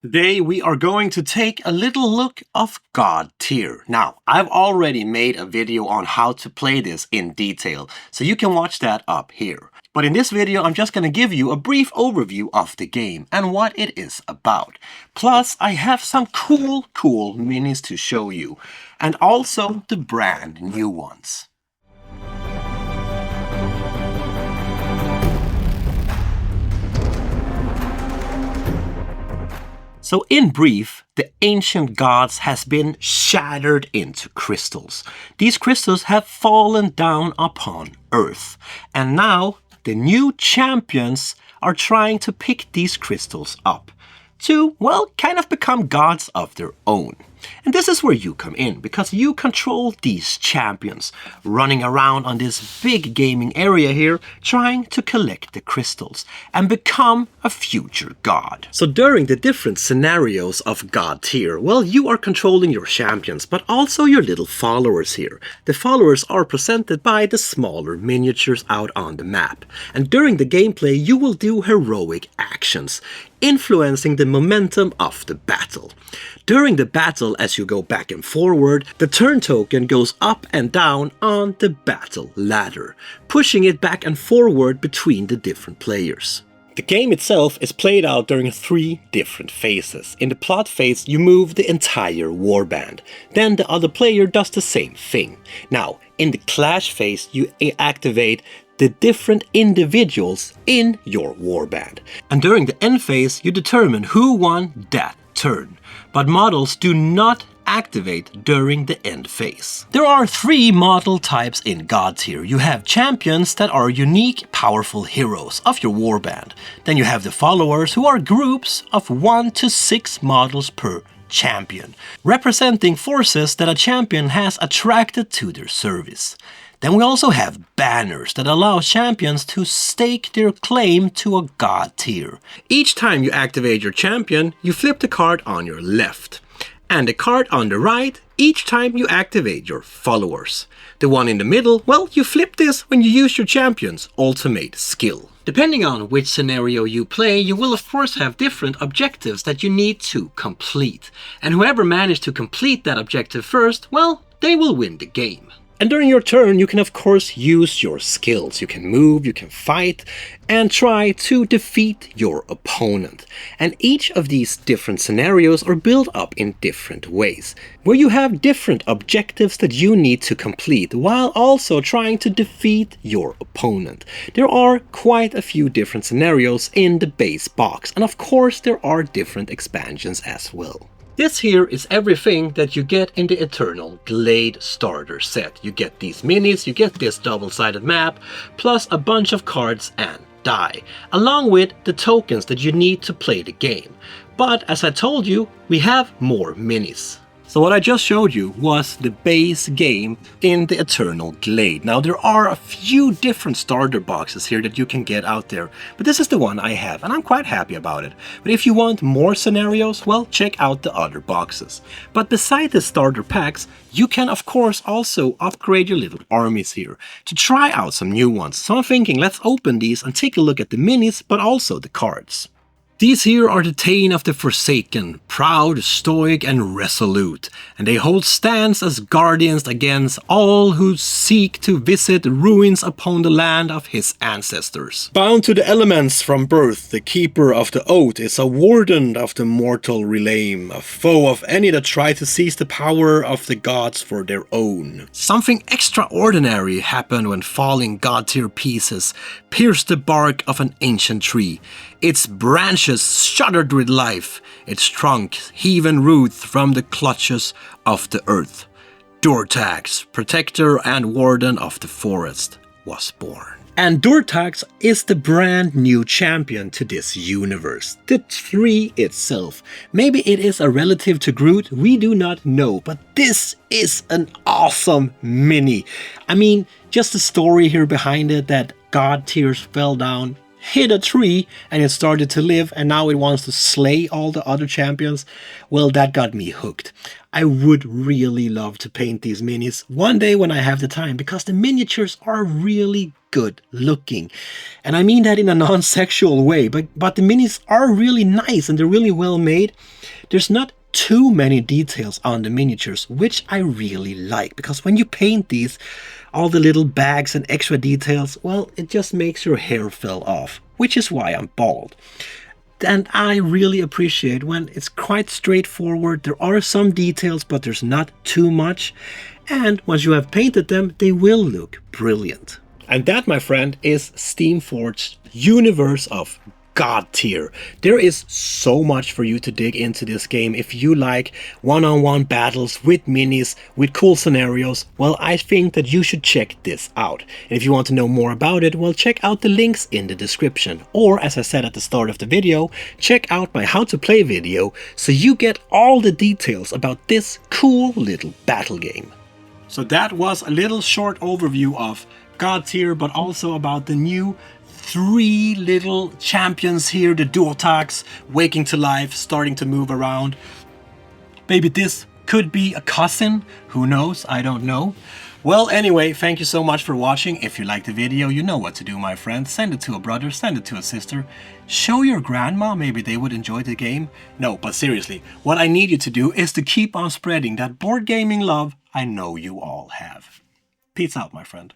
Today we are going to take a little look of Godtear. Now, I've already made a video on how to play this in detail, so you can watch that up here. But in this video, I'm just going to give you a brief overview of the game and what it is about. Plus, I have some cool minis to show you, and also the brand new ones. So in brief, the ancient gods has been shattered into crystals. These crystals have fallen down upon Earth. And now the new champions are trying to pick these crystals up to, well, kind of become gods of their own. And this is where you come in, because you control these champions, running around on this big gaming area here, trying to collect the crystals and become a future god. So during the different scenarios of Godtear, well, you are controlling your champions, but also your little followers here. The followers are presented by the smaller miniatures out on the map. And during the gameplay, you will do heroic actions, influencing the momentum of the battle. During the battle, as you go back and forward, the turn token goes up and down on the battle ladder, pushing it back and forward between the different players. The game itself is played out during 3 different phases. In the plot phase, you move the entire warband. Then the other player does the same thing. Now, in the clash phase, you activate the different individuals in your warband. And during the end phase, you determine who won that turn. But models do not activate during the end phase. There are 3 model types in Godtear. You have champions that are unique, powerful heroes of your warband. Then you have the followers, who are groups of 1 to 6 models per champion, representing forces that a champion has attracted to their service. Then we also have banners that allow champions to stake their claim to a god tier. Each time you activate your champion, you flip the card on your left. And the card on the right, each time you activate your followers. The one in the middle, well, you flip this when you use your champion's ultimate skill. Depending on which scenario you play, you will of course have different objectives that you need to complete. And whoever managed to complete that objective first, well, they will win the game. And during your turn, you can of course use your skills. You can move, you can fight, and try to defeat your opponent. And each of these different scenarios are built up in different ways, where you have different objectives that you need to complete, while also trying to defeat your opponent. There are quite a few different scenarios in the base box, and of course there are different expansions as well. This here is everything that you get in the Eternal Glade starter set. You get these minis, you get this double-sided map, plus a bunch of cards and die, along with the tokens that you need to play the game. But as I told you, we have more minis. So what I just showed you was the base game in the Eternal Glade. Now there are a few different starter boxes here that you can get out there, but this is the one I have and I'm quite happy about it. But if you want more scenarios, well, check out the other boxes. But beside the starter packs, you can of course also upgrade your little armies here to try out some new ones. So I'm thinking, let's open these and take a look at the minis, but also the cards. These here are the Thane of the Forsaken, proud, stoic and resolute, and they hold stands as guardians against all who seek to visit ruins upon the land of his ancestors. Bound to the elements from birth, the keeper of the oath is a warden of the mortal realm, a foe of any that try to seize the power of the gods for their own. Something extraordinary happened when falling Godtear pieces pierced the bark of an ancient tree. Its branches shuddered with life, its trunk heaving roots from the clutches of the earth. Durtax, protector and warden of the forest, was born. And Durtax is the brand new champion to this universe, the tree itself. Maybe it is a relative to Groot, we do not know, but this is an awesome mini. I mean, just the story here behind it, that Godtears fell down, hit a tree and it started to live, and now it wants to slay all the other champions. Well, that got me hooked. I would really love to paint these minis one day when I have the time, because the miniatures are really good looking. And I mean that in a non-sexual way, but the minis are really nice and they're really well made. There's not too many details on the miniatures, which I really like, because when you paint these, all the little bags and extra details, well, it just makes your hair fall off, which is why I'm bald. And I really appreciate when it's quite straightforward. There are some details, but there's not too much. And once you have painted them, they will look brilliant. And that, my friend, is Steamforged universe of Godtear. There is so much for you to dig into this game. If you like one-on-one battles with minis, with cool scenarios, well, I think that you should check this out. And if you want to know more about it, well, check out the links in the description. Or, as I said at the start of the video, check out my how to play video so you get all the details about this cool little battle game. So that was a little short overview of Godtear, but also about the new 3 little champions here, the Durtax, waking to life, starting to move around. Maybe this could be a cousin, who knows, I don't know. Well, anyway, thank you so much for watching. If you liked the video, you know what to do, my friend. Send it to a brother, send it to a sister. Show your grandma, maybe they would enjoy the game. No, but seriously, what I need you to do is to keep on spreading that board gaming love I know you all have. Peace out, my friend.